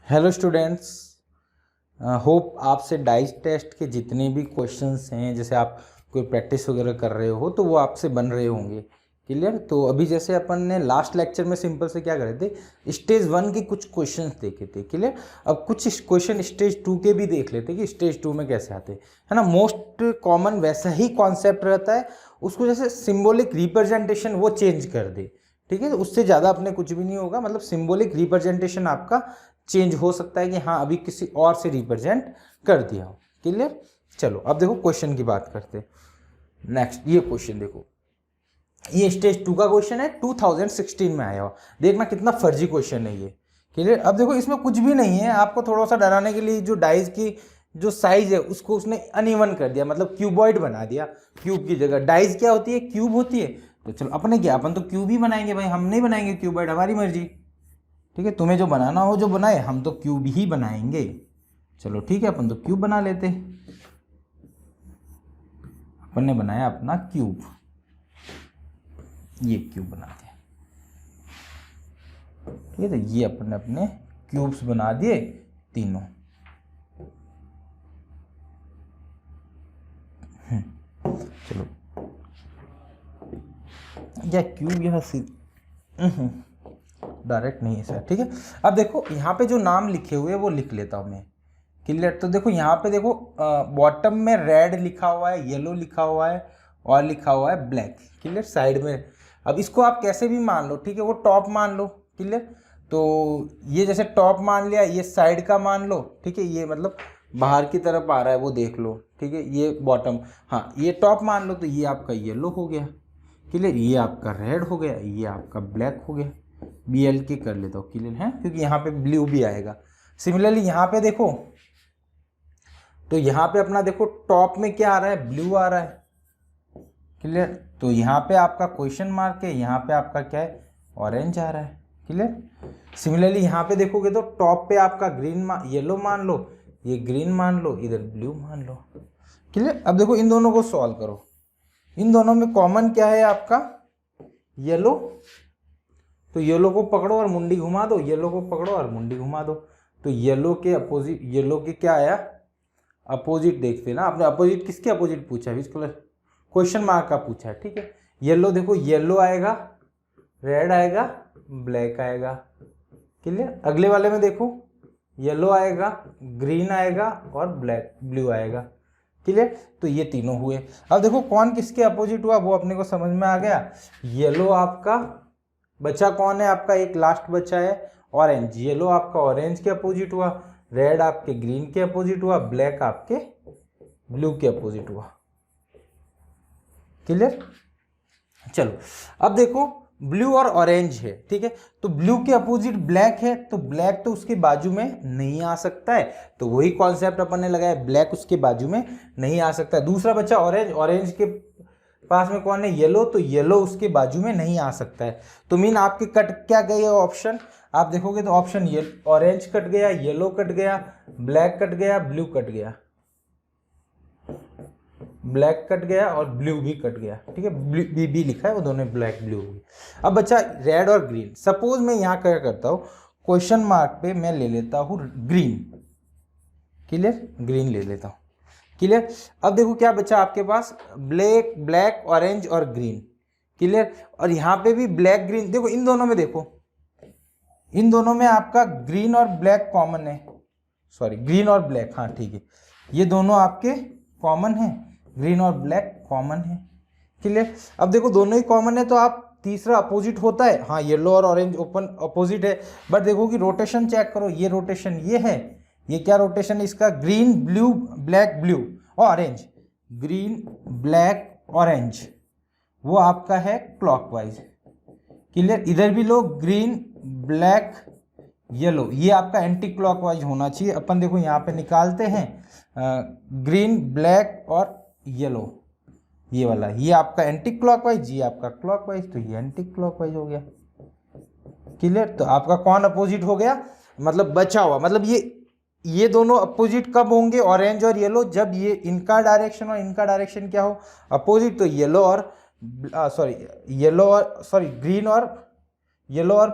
Hello students, hope आपसे dice test के जितने भी क्वेश्चंस हैं, जैसे आप कोई प्रैक्टिस वगैरह कर रहे हो तो वो आपसे बन रहे होंगे। क्लियर। तो अभी जैसे अपन ने लास्ट लेक्चर में सिंपल से क्या करे थे, स्टेज 1 के कुछ क्वेश्चंस देखे थे। क्लियर। अब कुछ क्वेश्चन स्टेज 2 के भी देख लेते कि स्टेज 2 में कैसे आते है ना। मोस्ट कॉमन वैसा ही कॉन्सेप्ट रहता है, उसको जैसे सिंबॉलिक रिप्रेजेंटेशन वो चेंज कर दे। ठीक है, उससे ज़्यादा अपने कुछ भी नहीं होगा। मतलब सिंबॉलिक रिप्रेजेंटेशन आपका चेंज हो सकता है कि हाँ अभी किसी और से रिप्रेजेंट कर दिया हो। क्लियर। चलो अब देखो क्वेश्चन की बात करते हैं। नेक्स्ट ये क्वेश्चन देखो, ये स्टेज 2 का क्वेश्चन है, 2016 में आया हो। देखना कितना फर्जी क्वेश्चन है ये। क्लियर। अब देखो इसमें कुछ भी नहीं है, आपको थोड़ा सा डराने के लिए जो डाइस की जो साइज है उसको उसने अनइवन कर दिया, मतलब क्यूबॉइड बना दिया। क्यूब की जगह डाइस क्या होती है, क्यूब होती है। तो चलो अपने क्या, अपन तो क्यूब ही बनाएंगे भाई, हम नहीं बनाएंगे क्यूबॉइड, हमारी मर्जी। ठीक है, तुम्हें जो बनाना हो जो बनाए, हम तो क्यूब ही बनाएंगे। चलो ठीक है, अपन तो क्यूब बना लेते। अपन ने बनाया अपना क्यूब, ये क्यूब बनाते हैं। ठीक है, तो ये अपन ने अपने क्यूब्स बना दिए तीनों। चलो या क्यूब यहाँ डायरेक्ट नहीं है सर। ठीक है, अब देखो यहाँ पे जो नाम लिखे हुए हैं वो लिख लेता हूँ मैं। क्लियर। तो देखो यहाँ पे देखो बॉटम में रेड लिखा हुआ है, येलो लिखा हुआ है और लिखा हुआ है ब्लैक। क्लियर। साइड में अब इसको आप कैसे भी मान लो, ठीक है, वो टॉप मान लो। क्लियर। तो ये जैसे टॉप मान लिया, ये साइड का मान लो। ठीक है, ये मतलब बाहर की तरफ आ रहा है वो देख लो। ठीक है, ये बॉटम, हाँ ये टॉप मान लो। तो ये आपका येलो हो गया। क्लियर। ये आपका रेड हो गया, ये आपका ब्लैक हो गया। BL के कर लेता हूँ। क्लियर है, क्योंकि यहाँ पे ब्लू भी आएगा। सिमिलरली यहाँ पे देखो, तो यहाँ पे अपना देखो टॉप में क्या आ रहा है, ब्लू आ रहा है। क्लियर। तो यहाँ पे आपका क्वेश्चन मार्क है, यहाँ पे आपका क्या है, ऑरेंज आ रहा है। क्लियर। सिमिलरली यहाँ पे देखोगे तो टॉप पे आपका ग्रीन येलो मान लो, ये ग्रीन मान लो, इधर ब्लू मान लो। क्लियर। अब देखो इन दोनों को सॉल्व करो। इन दोनों में कॉमन क्या है आपका, येलो। तो येलो को पकड़ो और मुंडी घुमा दो, येलो को पकड़ो और मुंडी घुमा दो। तो येलो के अपोजिट, येलो के क्या आया, अपोजिट। देखते ना आपने अपोजिट किसके अपोजिट पूछा है, कलर क्वेश्चन मार्क का पूछा है। ठीक है, येलो देखो, येलो आएगा, रेड आएगा, ब्लैक आएगा। क्लियर। अगले वाले में देखो, येलो आएगा, ग्रीन आएगा और ब्लैक ब्लू आएगा। क्लियर। तो ये तीनों हुए। अब देखो कौन किसके अपोजिट हुआ वो अपने को समझ में आ गया। येलो आपका बचा, कौन है आपका, एक लास्ट बचा है ऑरेंज। येलो आपका ऑरेंज के अपोजिट हुआ, रेड आपके ग्रीन के अपोजिट हुआ, ब्लैक आपके ब्लू के अपोजिट हुआ। क्लियर। चलो अब देखो ब्लू और ऑरेंज है। ठीक है, तो ब्लू के अपोजिट ब्लैक है, तो ब्लैक तो उसके बाजू में नहीं आ सकता है। तो वही कॉन्सेप्ट अपन ने लगाया, ब्लैक उसके बाजू में नहीं आ सकता है। दूसरा बच्चा ऑरेंज, ऑरेंज के पास में कौन है, येलो, तो येलो उसके बाजू में नहीं आ सकता है। तो मीन आपके कट क्या गए ऑप्शन, आप देखोगे तो ऑप्शन ये ऑरेंज कट गया, येलो कट गया, ब्लैक कट गया, ब्लू कट गया, ब्लैक कट गया और ब्लू भी कट गया। ठीक है, बी लिखा है, वो दोनों ब्लैक ब्लू हो गए। अब बच्चा रेड और ग्रीन। सपोज मैं यहाँ क्या करता हूँ, क्वेश्चन मार्क पे मैं ले लेता हूँ ग्रीन। क्लियर, ग्रीन ले लेता हूँ। क्लियर। अब देखो क्या बचा आपके पास, ब्लैक, ब्लैक, ऑरेंज और ग्रीन। क्लियर। और यहाँ पे भी ब्लैक ग्रीन। देखो इन दोनों में देखो, इन दोनों में आपका ग्रीन और ब्लैक कॉमन है। सॉरी, ग्रीन और ब्लैक, हाँ ठीक है, ये दोनों आपके कॉमन है, ग्रीन और ब्लैक कॉमन है। क्लियर। अब देखो दोनों ही कॉमन है, तो आप तीसरा अपोजिट होता है, हाँ येलो और ऑरेंज ओपन अपोजिट है। बट देखो कि रोटेशन चेक करो, ये रोटेशन ये है, ये क्या रोटेशन है इसका, ग्रीन ब्लू ब्लैक ब्लू और ऑरेंज, ग्रीन ब्लैक ऑरेंज, वो आपका है क्लॉकवाइज। क्लियर। इधर भी लो, ग्रीन ब्लैक येलो, ये आपका एंटी क्लॉकवाइज होना चाहिए। अपन देखो यहाँ पे निकालते हैं, ग्रीन ब्लैक और येलो, ये वाला, ये आपका एंटी क्लॉकवाइज, ये आपका क्लॉकवाइज, तो ये एंटी क्लॉकवाइज हो गया। क्लियर। तो आपका कौन अपोजिट हो गया, मतलब बचा हुआ, मतलब ये दोनों अपोजिट कब होंगे, ऑरेंज और येलो, जब ये इनका डायरेक्शन और इनका डायरेक्शन क्या हो, अपोजिट। तो येलो और येलो और ग्रीन और येलो और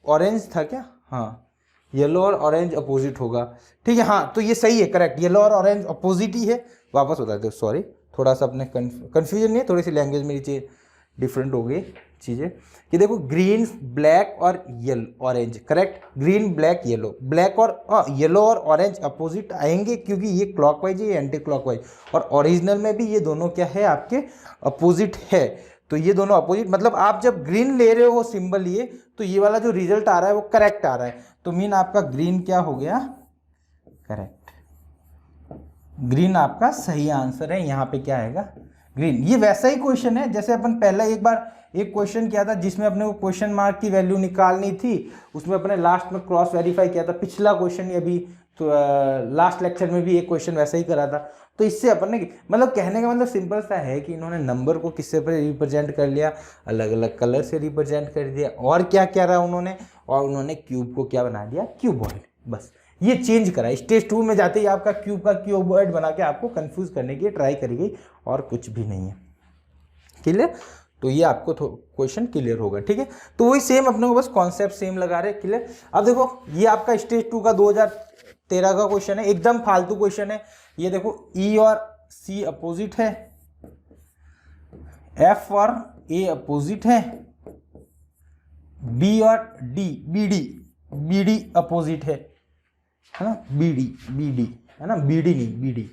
ऑरेंज था क्या, हाँ येलो और ऑरेंज अपोजिट होगा, ठीक है। हाँ तो ये सही है, करेक्ट, येलो और ऑरेंज अपोजिट ही है। वापस बता दो, सॉरी थोड़ा सा अपने कन्फ्यूजन नहीं है, थोड़ी सी लैंग्वेज मेरी डिफरेंट हो गई चीज़ें कि देखो ग्रीन ब्लैक और yellow orange, correct, green black yellow, black और येलो और ऑरेंज अपोजिट आएंगे क्योंकि ये क्लॉकवाइज है, ये एंटी क्लॉकवाइज, और ओरिजिनल में भी ये दोनों क्या है आपके अपोजिट है। तो ये दोनों अपोजिट, मतलब आप जब ग्रीन ले रहे हो सिंबल ये, तो ये वाला जो रिजल्ट आ रहा है वो करेक्ट आ रहा है, तो मीन आपका ग्रीन क्या हो गया, करेक्ट, ग्रीन आपका सही आंसर है। यहाँ पे क्या आएगा, ग्रीन। ये वैसा ही क्वेश्चन है जैसे अपन पहला एक बार एक क्वेश्चन किया था जिसमें अपने को क्वेश्चन मार्क की वैल्यू निकालनी थी, उसमें अपने लास्ट में क्रॉस वेरीफाई किया था, पिछला क्वेश्चन ही अभी तो लास्ट लेक्चर में भी एक क्वेश्चन वैसा ही करा था। तो इससे अपन ने मतलब कहने का मतलब सिंपल सा है कि इन्होंने नंबर को किससे पर रिप्रेजेंट कर लिया, अलग अलग कलर से रिप्रेजेंट कर दिया, और क्या क्या रहा उन्होंने, और उन्होंने क्यूब को क्या बना दिया, क्यूबॉइड, बस ये चेंज करा। स्टेज 2 में जाते ही आपका क्यूब का क्यूबॉइड बना के आपको कंफ्यूज करने की ट्राई करेगी, और कुछ भी नहीं है, क्लियर। तो ये आपको क्वेश्चन क्लियर होगा, ठीक है। तो वही सेम अपने को बस कॉन्सेप्ट सेम लगा रहे, क्लियर। अब देखो ये आपका स्टेज 2 का 2013 का क्वेश्चन है, एकदम फालतू क्वेश्चन है। ये देखो ई और सी अपोजिट है, एफ और ए अपोजिट है, बी और डी बी डी अपोजिट है ना, बी डी है ना, बी डी नहीं बी डी,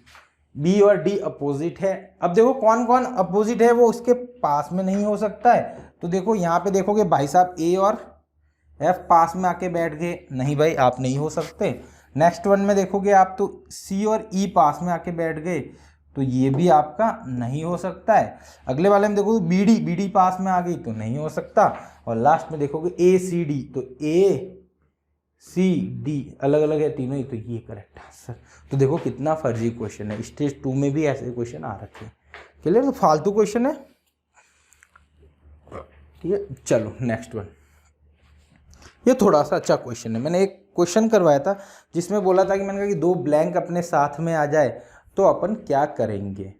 बी और डी अपोजिट है। अब देखो कौन कौन अपोजिट है, वो उसके पास में नहीं हो सकता है। तो देखो यहाँ पे देखोगे भाई साहब ए और एफ पास में आके बैठ गए, नहीं भाई आप नहीं हो सकते। नेक्स्ट वन में देखोगे आप तो सी और ई पास में आके बैठ गए, तो ये भी आपका नहीं हो सकता है। अगले वाले में देखोगे बी डी पास में आ गई तो नहीं हो सकता। और लास्ट में देखोगे ए सी डी, तो ए सी डी अलग अलग है तीनों ही, तो ये करेक्ट आंसर। तो देखो कितना फर्जी क्वेश्चन है, स्टेज 2 में भी ऐसे क्वेश्चन आ रखे हैं, क्लियर। तो फालतू क्वेश्चन है, ठीक है। चलो नेक्स्ट वन, ये थोड़ा सा अच्छा क्वेश्चन है। मैंने एक क्वेश्चन करवाया था जिसमें बोला था कि मैंने कहा कि 2 ब्लैंक अपने साथ में आ जाए तो अपन क्या करेंगे,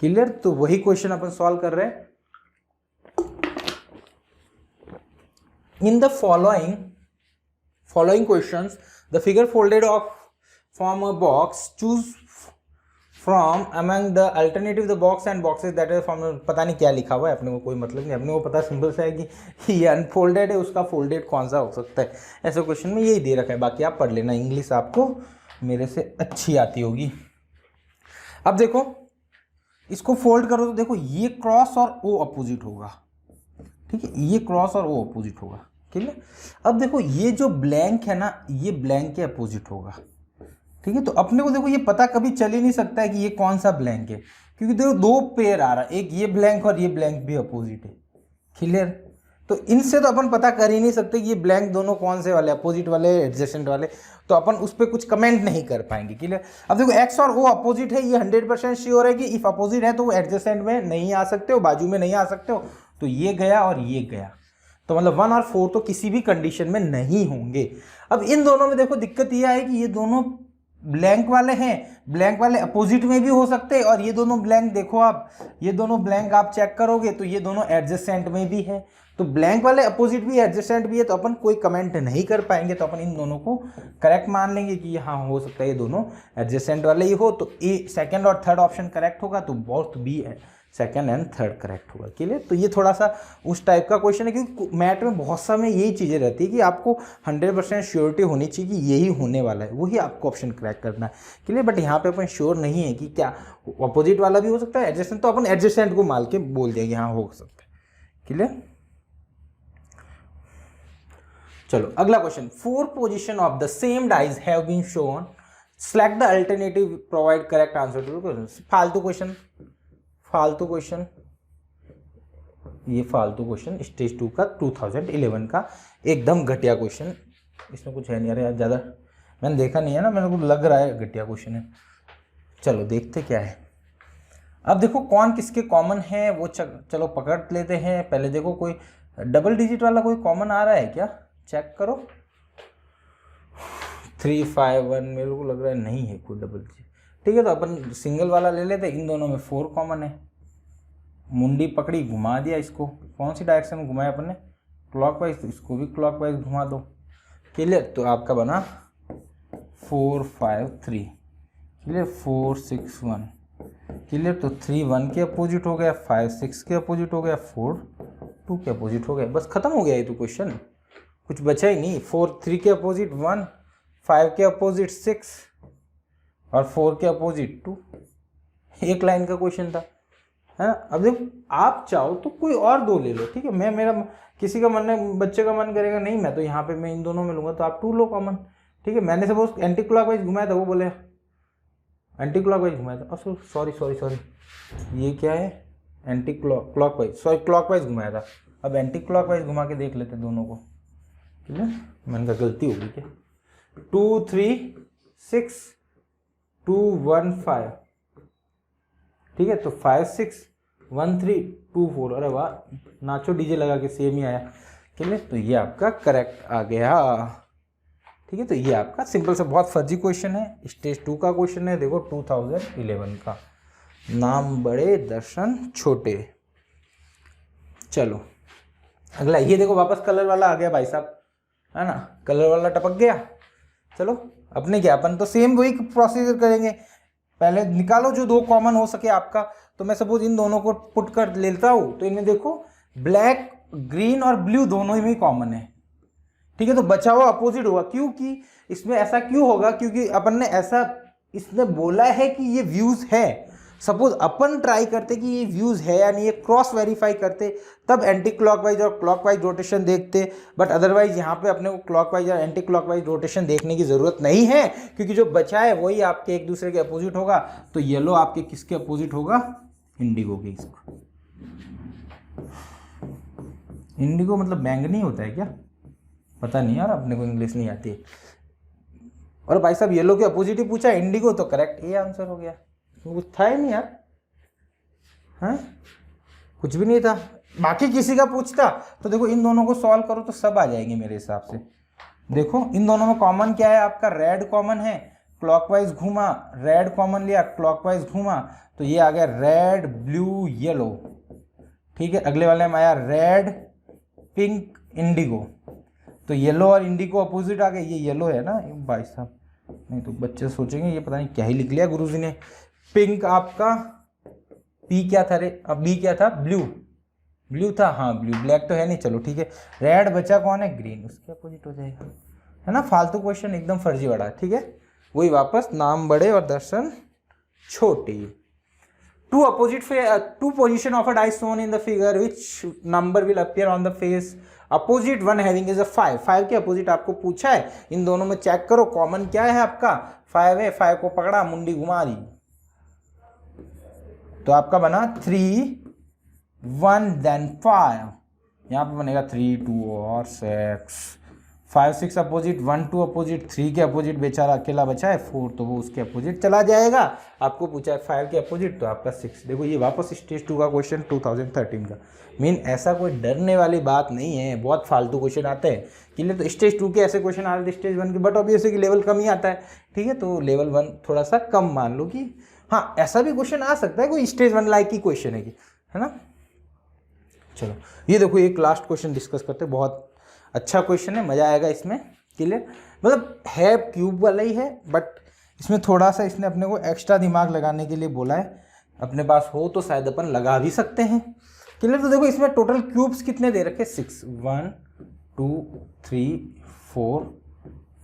क्लियर। तो वही क्वेश्चन अपन सॉल्व कर रहे हैं। In the following questions, the figure folded from a box. Choose from among the alternative the box and boxes that are from, पता नहीं क्या लिखा हुआ है, अपने को कोई मतलब नहीं, अपने को पता सिंपल सा है कि ये अनफोल्डेड है, उसका फोल्डेड कौन सा हो सकता है। ऐसे क्वेश्चन में यही दे रखा है, बाकी आप पढ़ लेना, इंग्लिश आपको मेरे से अच्छी आती होगी। अब देखो इसको फोल्ड करो तो देखो ये क्रॉस और ओ अपोजिट होगा, ठीक है, ये क्रॉस और ओ अपोजिट होगा, ठीक है। अब देखो ये जो ब्लैंक है ना, ये ब्लैंक के अपोजिट होगा, ठीक है। तो अपने को देखो ये पता कभी चल ही नहीं सकता है कि ये कौन सा ब्लैंक है, क्योंकि देखो 2 पेयर आ रहा है, एक ये ब्लैंक और ये ब्लैंक भी अपोजिट है, क्लियर। तो इनसे तो अपन पता कर ही नहीं सकते कि ये ब्लैंक दोनों कौन से वाले, अपोजिट वाले, एडजेसेंट वाले, तो अपन उस पर कुछ कमेंट नहीं कर पाएंगे, क्लियर। अब देखो एक्स और ओ अपोजिट है, ये 100% श्योर है कि इफ अपोजिट है तो वो एडजेसेंट में नहीं आ सकते हो, बाजू में नहीं आ सकते हो, तो ये गया और ये गया, तो मतलब 1 और 4 तो किसी भी कंडीशन में नहीं होंगे। अब इन दोनों में देखो दिक्कत यह है कि ये दोनों ब्लैंक वाले हैं, ब्लैंक वाले अपोजिट में भी हो सकते हैं, और ये दोनों ब्लैंक देखो आप, ये दोनों ब्लैंक आप चेक करोगे तो ये दोनों एडजेसेंट में भी है, तो ब्लैंक वाले अपोजिट भी एडजेसेंट भी है, तो अपन कोई कमेंट नहीं कर पाएंगे, तो अपन इन दोनों को करेक्ट मान लेंगे कि हाँ हो सकता है ये दोनों एडजेसेंट वाले ही हो। तो ए सेकंड और थर्ड ऑप्शन करेक्ट होगा, तो बोथ बी है सेकंड एंड थर्ड करेक्ट होगा, क्लियर। तो ये थोड़ा सा उस टाइप का क्वेश्चन है, क्योंकि मैथ में बहुत समय यही चीज़ें रहती है कि आपको 100% श्योरिटी होनी चाहिए कि यही होने वाला है, वही आपको ऑप्शन करेक्ट करना है, क्लियर। बट यहाँ पे अपन श्योर नहीं है कि क्या अपोजिट वाला भी हो सकता है, एडजेसेंट, तो अपन एडजेसेंट को मान के बोल देंगे हाँ हो सकता है, क्लियर। चलो अगला question, 4 position of the same dies have been shown, select the alternative, provide correct answer to the question. फालतू क्वेश्चन, ये फालतू क्वेश्चन स्टेज 2 का 2011 का एकदम घटिया क्वेश्चन, इसमें कुछ है नहीं। अरे यार ज़्यादा मैंने देखा नहीं है ना, मेरे को लग रहा है घटिया क्वेश्चन है। चलो देखते क्या है। अब देखो कौन किसके कॉमन है वो चलो पकड़ लेते हैं। पहले देखो कोई डबल डिजिट वाला कोई कॉमन आ रहा है क्या, चेक करो। 3 5 1 मेरे को लग रहा है नहीं है कोई डबल डिजिट, ठीक है। तो अपन सिंगल वाला ले लेते, इन दोनों में 4 कॉमन है। मुंडी पकड़ी, घुमा दिया इसको, कौन सी डायरेक्शन में घुमाया अपन ने, क्लॉकवाइज, तो इसको भी क्लॉकवाइज घुमा दो। क्लियर, तो आपका बना 4 5 3। क्लियर, 4 6 1। क्लियर, तो 3 1 के अपोजिट हो गया, 5 6 के अपोजिट हो गया, 4 2 के अपोजिट हो गया। बस खत्म हो गया ये तो क्वेश्चन, कुछ बचा ही नहीं। 4 3 के अपोजिट 1, 5 के अपोजिट 6 और 4 के अपोजिट 2। एक लाइन का क्वेश्चन था, है ना। अब देखो आप चाहो तो कोई और दो ले लो, ठीक है। मैं मेरा किसी का मन, बच्चे का मन करेगा नहीं मैं तो यहाँ पे मैं इन दोनों में लूंगा, तो आप 2 लो कॉमन, ठीक है। मैंने सपोज एंटी क्लॉकवाइज घुमाया था, वो बोले एंटी क्लॉकवाइज घुमाया था, सॉरी ये क्या है, एंटी क्लॉकवाइज, सॉरी क्लॉकवाइज घुमाया था। अब एंटी क्लॉकवाइज घुमा के देख लेते दोनों को, ठीक है। मैंने कहा गलती होगी क्या। 2 3 6 2 1 5, ठीक है। तो 5 6 1 3 2 4, अरे वाह, नाचो डीजे लगा के सेम ही आया। ठीक है, तो ये आपका करेक्ट आ गया, ठीक है। तो ये आपका सिंपल सा बहुत फर्जी क्वेश्चन है, स्टेज 2 का क्वेश्चन है। देखो 2011 का, नाम बड़े दर्शन छोटे। चलो अगला, ये देखो वापस कलर वाला आ गया भाई साहब, है ना, कलर वाला टपक गया। चलो अपने क्या, अपन तो सेम वही प्रोसीजर करेंगे, पहले निकालो जो 2 कॉमन हो सके आपका। तो मैं सपोज इन दोनों को पुट कर लेता हूं, तो इनमें देखो ब्लैक ग्रीन और ब्लू दोनों ही में कॉमन है, ठीक है। तो बचा हुआ अपोजिट होगा, क्योंकि इसमें ऐसा क्यों होगा, क्योंकि अपन ने ऐसा इसने बोला है कि ये व्यूज है। सपोज अपन ट्राई करते कि ये व्यूज है या नहीं, ये क्रॉस वेरीफाई करते, तब एंटी क्लॉकवाइज और क्लॉकवाइज रोटेशन देखते। बट अदरवाइज यहाँ पे अपने को क्लॉकवाइज और एंटी क्लॉकवाइज रोटेशन देखने की जरूरत नहीं है, क्योंकि जो बचा है वही आपके एक दूसरे के अपोजिट होगा। तो येलो आपके किसके अपोजिट होगा, इंडिगो के। इसको इंडिगो मतलब बैंगनी होता है क्या, पता नहीं यार, अपने को इंग्लिश नहीं आती है। और भाई साहब येलो के अपोजिट ही पूछा, इंडिगो, तो करेक्ट ये आंसर हो गया। कुछ था ही नहीं यार, हैं, कुछ भी नहीं था। बाकी किसी का पूछता तो देखो इन दोनों को सॉल्व करो तो सब आ जाएंगे मेरे हिसाब से। देखो इन दोनों में कॉमन क्या है, आपका रेड कॉमन है, क्लॉकवाइज घूमा, रेड कॉमन लिया, क्लॉकवाइज घूमा, तो ये आ गया रेड ब्लू येलो, ठीक है। अगले वाले में आया रेड पिंक इंडिगो, तो येलो और इंडिगो अपोजिट आ गए। ये येलो है ना भाई साहब, नहीं तो बच्चे सोचेंगे ये पता नहीं क्या ही लिख लिया गुरुजी ने। पिंक आपका पी क्या था रे, अब बी क्या था, ब्लू था, हाँ ब्लू, ब्लैक तो है नहीं, चलो ठीक है। रेड बचा कौन है, ग्रीन, उसके अपोजिट हो जाएगा, है ना। फालतू क्वेश्चन एकदम फर्जी बड़ा, ठीक है। वही वापस, नाम बड़े और दर्शन छोटे। Two position of a die shown in the figure, which number will appear on the face opposite one having is a 5। 5 के अपोजिट आपको पूछा है, इन दोनों में चेक करो कॉमन क्या है आपका, 5 है। 5 को पकड़ा, मुंडी घुमा दी, तो आपका बना 3 1 then 5। यहाँ पे बनेगा 3 2 और 6, 5 6 अपोजिट, 1 2 अपोजिट, 3 के अपोजिट बेचारा अकेला बचा है 4, तो वो उसके अपोजिट चला जाएगा। आपको पूछा है 5 के अपोजिट, तो आपका 6। देखो ये वापस स्टेज 2 का क्वेश्चन 2013 का। मीन ऐसा कोई डरने वाली बात नहीं है, बहुत फालतू क्वेश्चन आते हैं। क्लियर, तो स्टेज 2 के ऐसे क्वेश्चन आ रहे थे स्टेज 1 के, बट ऑब्वियसली कि लेवल कम ही आता है, ठीक है। तो लेवल 1 थोड़ा सा कम मान लो कि हाँ ऐसा भी क्वेश्चन आ सकता है, कोई स्टेज 1 लाइक की क्वेश्चन है ना। चलो ये देखो एक लास्ट क्वेश्चन डिस्कस करते हैं, बहुत अच्छा क्वेश्चन है, मजा आएगा इसमें। क्लियर, मतलब है क्यूब वाला ही है, बट इसमें थोड़ा सा इसने अपने को एक्स्ट्रा दिमाग लगाने के लिए बोला है। अपने पास हो तो शायद अपन लगा भी सकते हैं। क्लियर, तो देखो इसमें टोटल क्यूब्स कितने दे रखे, 6 1 2 3 4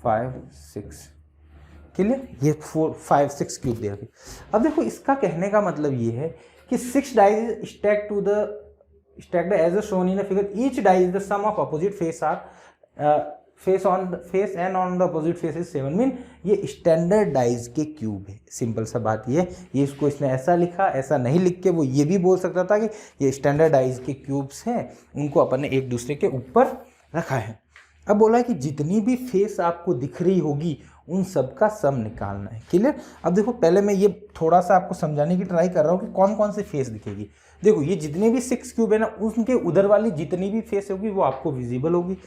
5 6। क्लियर, ये 4 5 6 क्यूब दे रखे। अब देखो इसका कहने का मतलब ये है कि 6 dies stack to the stacked as shown in the figure, each die is the sum of opposite face are face and on the opposite face is 7। Mean ये स्टैंडर्ड डाइज के क्यूब है, सिंपल सा बात ये। इसको इसने ऐसा लिखा, ऐसा नहीं लिख के वो ये भी बोल सकता था कि ये स्टैंडर्ड डाइज के क्यूब्स हैं, उनको अपन ने एक दूसरे के ऊपर रखा है। अब बोला है कि जितनी भी फेस आपको दिख रही होगी उन सब का सम निकालना है। क्लियर, अब देखो पहले मैं ये थोड़ा सा आपको समझाने की ट्राई कर रहा हूँ कि कौन कौन से फेस दिखेगी। देखो ये जितने भी 6 क्यूब है ना, उनके उधर वाली जितनी भी फेस होगी वो आपको विजिबल होगी।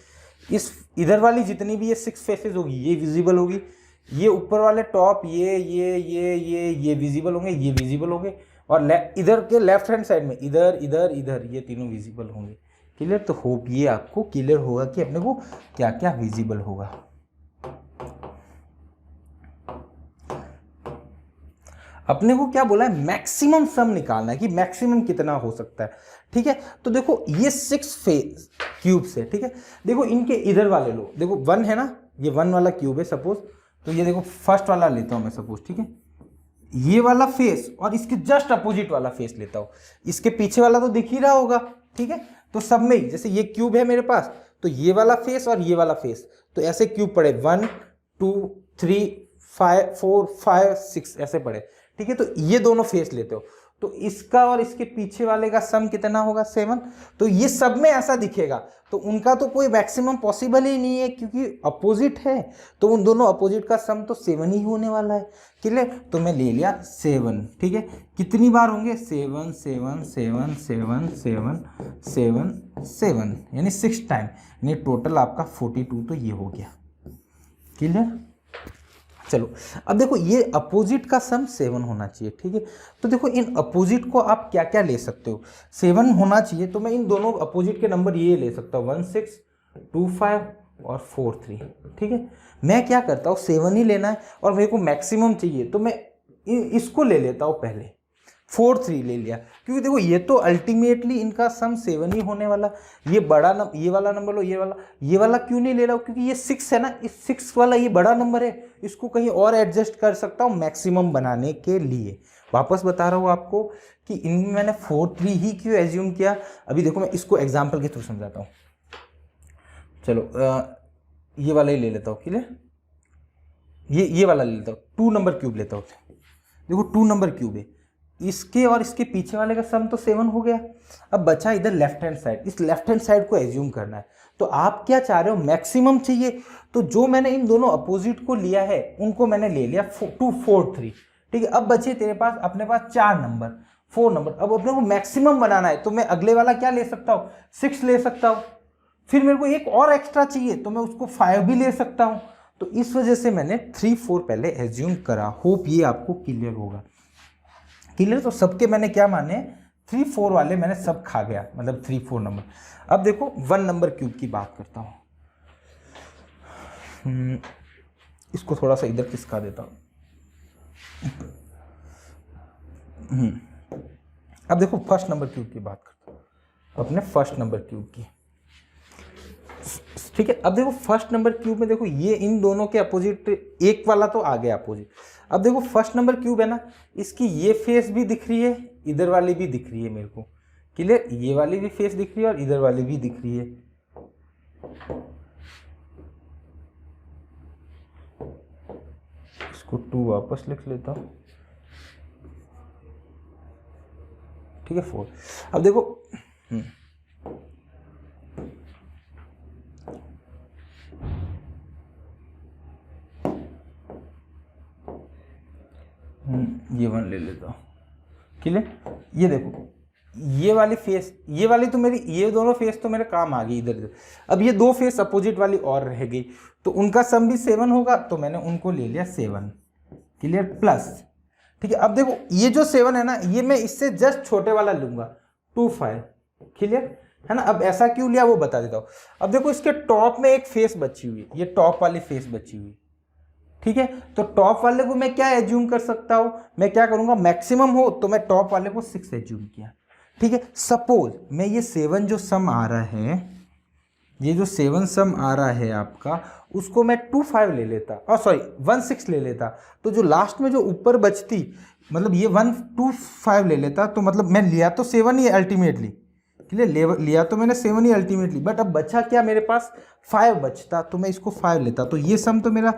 इस इधर वाली जितनी भी ये 6 फेसेस होगी ये विजिबल होगी। ये ऊपर वाले टॉप ये विजिबल होंगे, ये विजिबल होंगे। और इधर के लेफ्ट हैंड साइड में इधर इधर इधर ये तीनों विजिबल होंगे। क्लियर। तो होप ये आपको क्लियर होगा कि अपने को क्या क्या विजिबल होगा। अपने को क्या बोला है, मैक्सिमम सम निकालना है कि मैक्सिमम कितना हो सकता है। ठीक है, तो देखो ये 6 फेस क्यूब्स है। ठीक है, देखो इनके इधर वाले लो, देखो 1 है ना, ये 1 वाला क्यूब है सपोज। तो ये देखो फर्स्ट वाला लेता हूं मैं सपोज। ठीक है, ये वाला फेस और इसके जस्ट अपोजिट वाला फेस लेता हूं। इसके पीछे वाला तो दिख ही रहा होगा। ठीक है, तो सब में जैसे ये क्यूब है मेरे पास, तो ये वाला फेस और ये वाला फेस, तो ऐसे क्यूब पड़े 1 2 3 5 4 5 6 ऐसे पड़े। ठीक है, तो ये दोनों फेस लेते हो, तो इसका और इसके पीछे वाले का सम कितना होगा 7। तो ये सब में ऐसा दिखेगा, तो उनका तो कोई मैक्सिमम पॉसिबल ही नहीं है क्योंकि अपोजिट है, तो उन दोनों अपोजिट का सम तो 7 ही होने वाला है। क्लियर, तो मैं ले लिया 7। ठीक है, कितनी बार होंगे 7 7 7 7 7 7 7 यानी 6 टाइम, यानी टोटल आपका 42 तो ये हो गया। क्लियर, चलो अब देखो ये अपोजिट का सम 7 होना चाहिए। ठीक है, तो देखो इन अपोजिट को आप क्या क्या ले सकते हो, 7 होना चाहिए, तो मैं इन दोनों अपोजिट के नंबर ये ले सकता हूँ 1 6 2 5 और 4 3। ठीक है, मैं क्या करता हूँ 7 ही लेना है और मेरे को मैक्सिमम चाहिए, तो मैं इसको ले लेता हूँ पहले, 4 3 ले लिया, क्योंकि देखो ये तो अल्टीमेटली इनका सम 7 ही होने वाला। ये बड़ा नंबर, ये वाला नंबर लो, ये वाला क्यों नहीं ले रहा हूँ, क्योंकि ये 6 है ना, इस 6 वाला ये बड़ा नंबर है, इसको कहीं और एडजस्ट कर सकता हूँ मैक्सिमम बनाने के लिए। वापस बता रहा हूँ आपको कि इनमें मैंने 4 3 ही क्यों एज्यूम किया। अभी देखो मैं इसको एग्जाम्पल के थ्रू समझाता हूँ। चलो ये वाला ही ले लेता हूँ। क्लियर, ये वाला ले लेता हूँ, 2 नंबर क्यूब लेता हूँ। देखो 2 नंबर क्यूब है, इसके और इसके पीछे वाले का सम तो 7 हो गया। अब बचा इधर लेफ्ट हैंड साइड, इस लेफ्ट हैंड साइड को एज्यूम करना है। तो आप क्या चाह रहे हो, मैक्सिमम चाहिए, तो जो मैंने इन दोनों अपोजिट को लिया है उनको मैंने ले लिया 2 4 3। ठीक है, अब बचे तेरे पास, अपने पास 4 नंबर 4 नंबर। अब अपने को मैक्सिमम बनाना है, तो मैं अगले वाला क्या ले सकता हूँ 6 ले सकता हूँ, फिर मेरे को एक और एक्स्ट्रा चाहिए तो मैं उसको 5 भी ले सकता हूँ। तो इस वजह से मैंने 3 4 पहले एज्यूम करा। होप ये आपको क्लियर होगा। क्लियर, तो सबके मैंने क्या माने 3 4 वाले मैंने सब खा गया, मतलब 3 4 नंबर। अब देखो 1 नंबर क्यूब की बात करता हूँ, इसको थोड़ा सा इधर खिसका देता हूँ। अब देखो फर्स्ट नंबर क्यूब की बात करता हूँ, अपने फर्स्ट नंबर क्यूब की। ठीक है, अब देखो फर्स्ट नंबर क्यूब में देखो ये इन दोनों के अपोजिट, एक वाला तो आ गया अपोजिट। अब देखो फर्स्ट नंबर क्यूब है ना, इसकी ये फेस भी दिख रही है, इधर वाली भी दिख रही है मेरे को। क्लियर, ये वाली भी फेस दिख रही है और इधर वाली भी दिख रही है। इसको 2 वापस लिख लेता हूं। ठीक है, 4। अब देखो ये 1 ले लेता हूँ। क्लियर, ये देखो ये वाली फेस, ये वाली तो मेरी, ये दोनों फेस तो मेरे काम आ गई इधर इधर। अब ये 2 फेस अपोजिट वाली और रह गई, तो उनका सम भी 7 होगा, तो मैंने उनको ले लिया 7। Clear, plus. ठीक है, अब देखो ये जो 7 है ना, ये मैं इससे जस्ट छोटे वाला लूंगा 2 5। क्लियर है ना, अब ऐसा क्यों लिया वो बता देता हूँ। अब देखो इसके टॉप में एक फेस बची हुई, ये टॉप वाली फेस बची हुई। ठीक है, तो टॉप वाले को मैं क्या एज्यूम कर सकता हूं, मैं क्या करूंगा, मैक्सिमम हो तो मैं टॉप वाले को 6 एज्यूम किया। ठीक है, सपोज मैं ये 7 जो सम आ रहा है, ये जो 7 सम आ रहा है आपका, उसको मैं 2 5 ले लेता, और सॉरी 1 6 ले लेता, तो जो लास्ट में जो ऊपर बचती, मतलब ये 1 2 5 ले लेता, तो मतलब मैं लिया तो 7 ही अल्टीमेटली। क्लियर, लिया तो मैंने 7 ही अल्टीमेटली, बट अब बचा क्या मेरे पास 5 बचता, तो मैं इसको 5 लेता, तो ये सम तो मेरा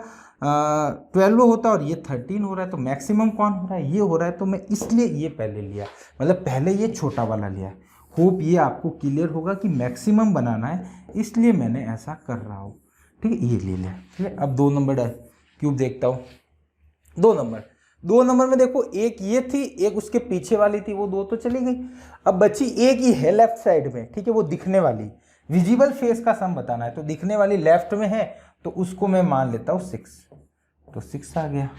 12 होता और ये 13 हो रहा है, तो मैक्सिमम कौन हो रहा है, ये हो रहा है, तो मैं इसलिए ये पहले लिया, मतलब पहले ये छोटा वाला लिया। होप ये आपको क्लियर होगा कि मैक्सिमम बनाना है, इसलिए मैंने ऐसा कर रहा हूँ। ठीक है, ये ले लिया। ठीक है, अब 2 नंबर क्यूब देखता हूँ। 2 नंबर में देखो एक ये थी, एक उसके पीछे वाली थी, वो 2 तो चली गई। अब बची एक ही है लेफ्ट साइड में। ठीक है, वो दिखने वाली, विजिबल फेस का सम बताना है, तो दिखने वाली लेफ्ट में है, तो उसको मैं मान लेता हूँ 6, तो 6 आ गया।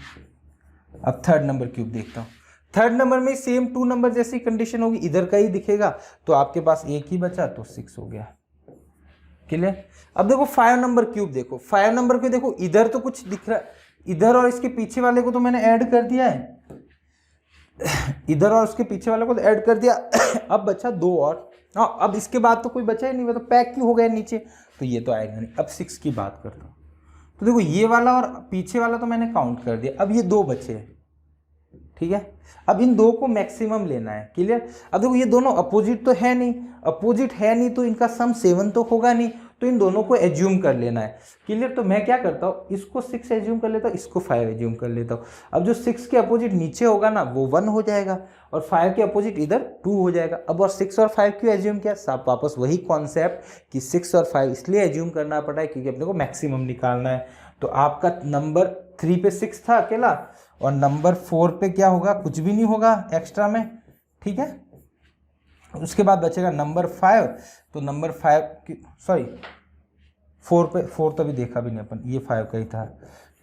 अब 3rd नंबर क्यूब देखता हूँ। थर्ड नंबर में सेम 2 नंबर जैसी कंडीशन होगी, इधर का ही दिखेगा, तो आपके पास एक ही बचा, तो 6 हो गया। क्लियर। अब देखो 5 नंबर क्यूब, देखो 5 नंबर के देखो इधर तो कुछ दिख रहा है, इधर और इसके पीछे वाले को तो मैंने ऐड कर दिया है, इधर और उसके पीछे वाले को तो ऐड कर दिया। अब बचा 2 और, हाँ अब इसके बाद तो कोई बचा ही नहीं, वो तो पैक क्यों हो गया नीचे, तो ये तो आएगा नहीं। अब 6 की बात करता हूँ, तो देखो ये वाला और पीछे वाला तो मैंने काउंट कर दिया, अब ये 2 बचे हैं, ठीक है। अब इन 2 को मैक्सिमम लेना है। क्लियर। अब देखो ये दोनों अपोजिट तो है नहीं, अपोजिट है नहीं तो इनका सम 7 तो होगा नहीं, तो इन दोनों को एज्यूम कर लेना है। क्लियर। तो मैं क्या करता हूँ, इसको 6 एज्यूम कर लेता हूँ, इसको 5 एज्यूम कर लेता हूँ। अब जो 6 के अपोजिट नीचे होगा ना वो 1 हो जाएगा, और 5 के अपोजिट इधर 2 हो जाएगा। अब और 6 और 5 क्यों एज्यूम किया, सब वापस वही कॉन्सेप्ट कि 6 और 5 इसलिए एज्यूम करना पड़ा है क्योंकि अपने को मैक्सिमम निकालना है। तो आपका नंबर 3 पे 6 था अकेला, और नंबर 4 पे क्या होगा, कुछ भी नहीं होगा एक्स्ट्रा में, ठीक है। उसके बाद बचेगा नंबर 5, तो नंबर 5 सॉरी 4 पे, 4 तो अभी देखा भी नहीं अपन, ये 5 का ही था,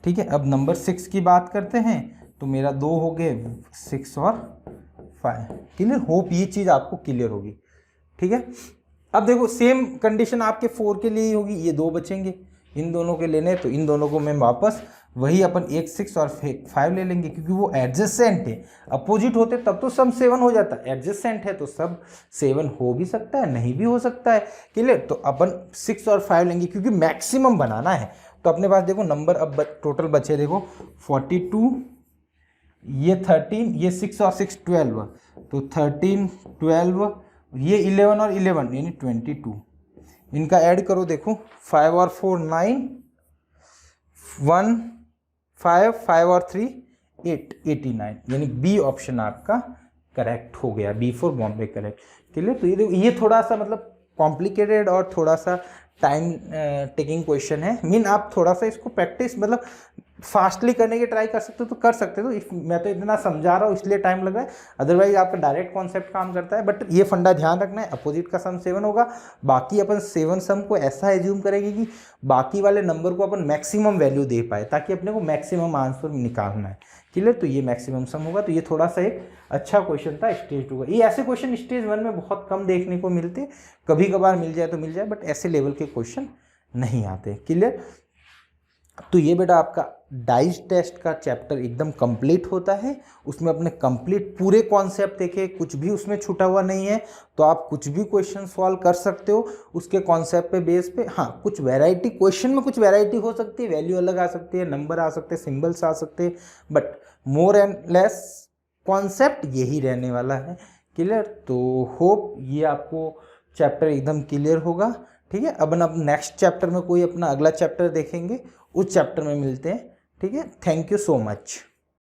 ठीक है। अब नंबर 6 की बात करते हैं, तो मेरा 2 हो गए, 6 और 5। क्लियर। होप ये चीज़ आपको क्लियर होगी, ठीक है। अब देखो सेम कंडीशन आपके 4 के लिए ही होगी, ये 2 बचेंगे, इन दोनों के लेने, तो इन दोनों को मैं वापस वही अपन एक 6 और 5 ले लेंगे, क्योंकि वो एडजेसेंट है। अपोजिट होते तब तो सब 7 हो जाता है, एडजेसेंट है तो सब 7 हो भी सकता है, नहीं भी हो सकता है। क्लियर। तो अपन 6 और 5 लेंगे क्योंकि मैक्सिमम बनाना है। तो अपने पास देखो नंबर अब टोटल बचे, देखो 42, ये 13, ये 6 और 6 12, तो 13 12, ये 11 और 11 यानी 22। इनका ऐड करो, देखो 5 और 4 9, 1 5, 5 और 3 8, 89, यानी बी ऑप्शन आपका करेक्ट हो गया, B for Bombay correct. Clear. तो ये देखो ये थोड़ा सा मतलब कॉम्प्लिकेटेड और थोड़ा सा टाइम टेकिंग क्वेश्चन है। मीन आप थोड़ा सा इसको प्रैक्टिस मतलब फास्टली करने की ट्राई कर सकते हो तो कर सकते हो। तो मैं तो इतना समझा रहा हूँ इसलिए टाइम लग रहा है, अदरवाइज आपका डायरेक्ट कॉन्सेप्ट काम करता है। बट ये फंडा ध्यान रखना है, अपोजिट का सम 7 होगा, बाकी अपन 7 सम को ऐसा एज्यूम करेंगे कि बाकी वाले नंबर को अपन मैक्सिमम वैल्यू दे पाए, ताकि अपने को मैक्सिमम आंसर निकालना है। क्लियर। तो ये मैक्सिमम सम होगा। तो ये थोड़ा सा एक अच्छा क्वेश्चन था स्टेज 2 का। ये ऐसे क्वेश्चन स्टेज 1 में बहुत कम देखने को मिलते, कभी कभार मिल जाए तो मिल जाए, बट ऐसे लेवल के क्वेश्चन नहीं आते। क्लियर। तो ये बेटा आपका डाइस टेस्ट का चैप्टर एकदम कंप्लीट होता है। उसमें अपने कंप्लीट पूरे कॉन्सेप्ट देखे, कुछ भी उसमें छूटा हुआ नहीं है, तो आप कुछ भी क्वेश्चन सॉल्व कर सकते हो उसके कॉन्सेप्ट पे बेस पे। हाँ कुछ वैरायटी क्वेश्चन में कुछ वैरायटी हो सकती है, वैल्यू अलग आ सकती है, नंबर आ सकते हैं, सिंबल्स आ सकते हैं, but more and less concept यही रहने वाला है। क्लियर। तो होप ये आपको चैप्टर एकदम क्लियर होगा, ठीक है। अब नेक्स्ट चैप्टर में कोई अपना अगला चैप्टर देखेंगे, उस चैप्टर में मिलते हैं, ठीक है। Thank you so much.